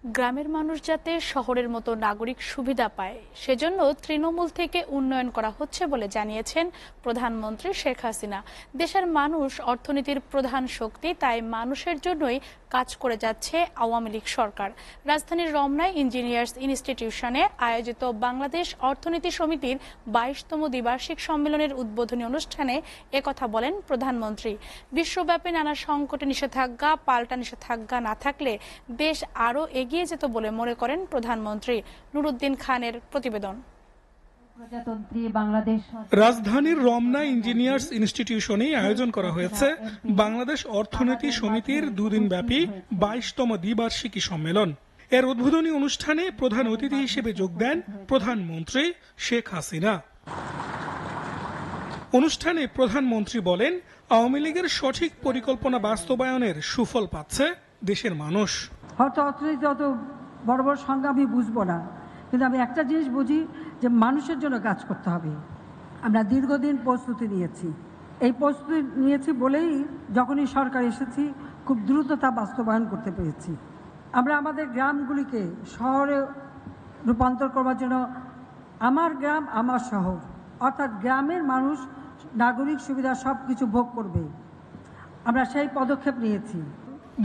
গ্রামের মানুষ যাতে শহরের মতো নাগরিক সুবিধা পায় সেজন্য তৃণমূল থেকে উন্নয়ন করা হচ্ছে বলে জানিয়েছেন প্রধানমন্ত্রী শেখ হাসিনা। দেশের মানুষ অর্থনীতির প্রধান শক্তি, তাই মানুষের জন্যই কাজ করে যাচ্ছে আওয়ামী লীগ সরকার। রাজধানীর রমনায় ইঞ্জিনিয়ার্স ইনস্টিটিউশনে আয়োজিত বাংলাদেশ অর্থনীতি সমিতির 22তম দ্বিবার্ষিক সম্মেলনের উদ্বোধনী অনুষ্ঠানে একথা বলেন প্রধানমন্ত্রী। বিশ্বব্যাপী নানা সংকটে নিষেধাজ্ঞা পাল্টা নিষেধাজ্ঞা না থাকলে দেশ আরও এগিয়ে যেত বলে মনে করেন প্রধানমন্ত্রী। নুরুদ্দিন খানের প্রতিবেদন। রাজধানীর রমনা ইঞ্জিনিয়ার্স ইনস্টিটিউশনে আয়োজন করা হয়েছে বাংলাদেশ অর্থনীতি সমিতির দুদিনব্যাপী 22তম দ্বিবার্ষিকী সম্মেলন। এর উদ্বোধনী অনুষ্ঠানে প্রধান অতিথি হিসেবে যোগ দেন প্রধানমন্ত্রী শেখ হাসিনা। অনুষ্ঠানে প্রধানমন্ত্রী বলেন, আওয়ামী লীগের সঠিক পরিকল্পনা বাস্তবায়নের সুফল পাচ্ছে দেশের মানুষ। হয়তো অর্থনীতি অত বড় বড় সংজ্ঞা আমি বুঝবো না, কিন্তু আমি একটা জিনিস বুঝি যে মানুষের জন্য কাজ করতে হবে। আমরা দীর্ঘদিন প্রস্তুতি নিয়েছি, এই প্রস্তুতি নিয়েছি বলেই যখনই সরকার এসেছি খুব দ্রুত তা বাস্তবায়ন করতে পেরেছি। আমরা আমাদের গ্রামগুলিকে শহরে রূপান্তর করবার জন্য আমার গ্রাম আমার শহর, অর্থাৎ গ্রামের মানুষ নাগরিক সুবিধা সব কিছু ভোগ করবে, আমরা সেই পদক্ষেপ নিয়েছি।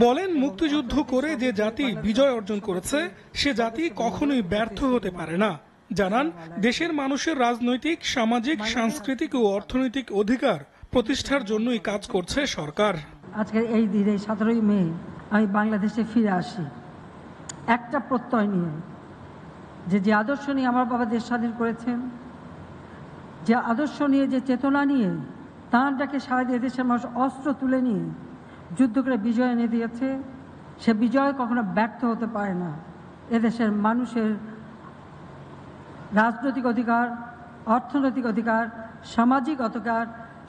বলেন, মুক্তিযুদ্ধ করে যে জাতি বিজয় অর্জন করেছে সে জাতি কখনোই ব্যর্থ হতে পারে না। জানান, দেশের মানুষের রাজনৈতিক, সামাজিক, সাংস্কৃতিক ও অর্থনৈতিক অধিকার প্রতিষ্ঠার জন্যই কাজ করছে সরকার। আজকের এই দিনে 17ই মে আমি বাংলাদেশে ফিরে আসি একটা প্রত্যয় নিয়ে, যে আদর্শ নিয়ে আমার বাবা দেশ স্বাধীন করেছেন, যে আদর্শ নিয়ে, যে চেতনা নিয়ে তাঁর ডাকে সারা দিয়ে দেশের মানুষ অস্ত্র তুলে নিয়ে যুদ্ধ করে বিজয় এনে দিয়েছে, সে বিজয় কখনো ব্যর্থ হতে পারে না। এদেশের মানুষের রাজনৈতিক অধিকার, অর্থনৈতিক অধিকার, সামাজিক অধিকার,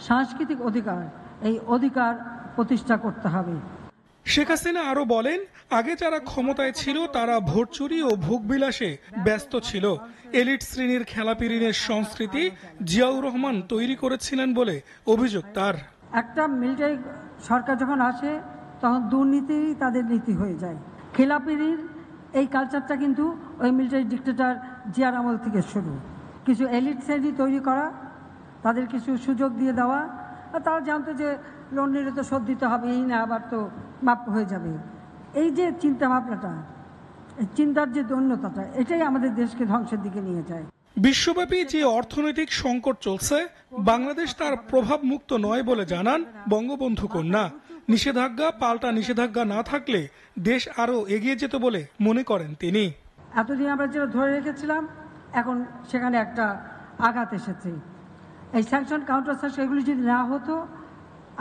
সাংস্কৃতিক অধিকার, এই অধিকার প্রতিষ্ঠা করতে হবে। শেখ হাসিনা আরো বলেন, আগে যারা ক্ষমতায় ছিল তারা ভোট চুরি ও ভোগবিলাসে ব্যস্ত ছিল। এলিট শ্রেণীর খেলাপিরিনের সংস্কৃতি জিয়াউর রহমান তৈরি করেছিলেন বলে অভিযোগ তার। একটা মিলিটারি সরকার যখন আসে তখন দুর্নীতি তাদের নীতি হয়ে যায়। খেলাপিরির এই কালচারটা কিন্তু ওই মিলিটারি ডিক্টেটর জিয়ার আমল থেকে শুরু। কিছু এলিট শ্রেণী তৈরি করা, তাদের কিছু সুযোগ দিয়ে দেওয়া, আর তারা জানতো যে লোন নিলে তো শোধ দিতে হবে, এই না আবার তো মাপ হয়ে যাবে। এই যে চিন্তা ভাবনাটা, চিন্তার যে দৈন্যতাটা, এটাই আমাদের দেশকে ধ্বংসের দিকে নিয়ে যায়। বিশ্বব্যাপী যে অর্থনৈতিক সংকট চলছে, বাংলাদেশ তার প্রভাব মুক্ত নয় বলে জানান বঙ্গবন্ধু কন্যা। নিষেধাজ্ঞা পাল্টা নিষেধাজ্ঞা না থাকলে দেশ আরো এগিয়ে যেত বলে মনে করেন তিনি। এতদিন আমরা যেটা ধরে রেখেছিলাম, এখন সেখানে একটা আঘাত এসেছে। এই স্যাংশন, কাউন্টার স্যাংশন এগুলি যদি না হতো,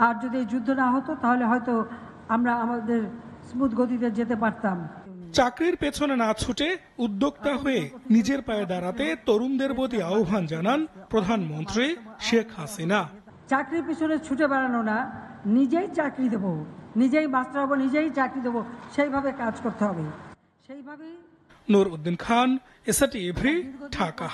আর যদি এই যুদ্ধ না হতো, তাহলে হয়তো আমরা আমাদের স্মুথ গতিতে যেতে পারতাম। চাকরির পেছনে না ছুটে উদ্যোক্তা হয়ে নিজের পায়ে দাঁড়াতে তরুণদের প্রতি আহ্বান জানান প্রধানমন্ত্রী শেখ হাসিনা। চাকরির পিছনে ছুটে বেড়ানো না, নিজেই চাকরি দেব, নিজেই মাস্টার হবো, নিজেই চাকরি দেবো, সেইভাবে কাজ করতে হবে। সেইভাবেই। নুরউদ্দিন খান, এসআরটিভি, ঢাকা।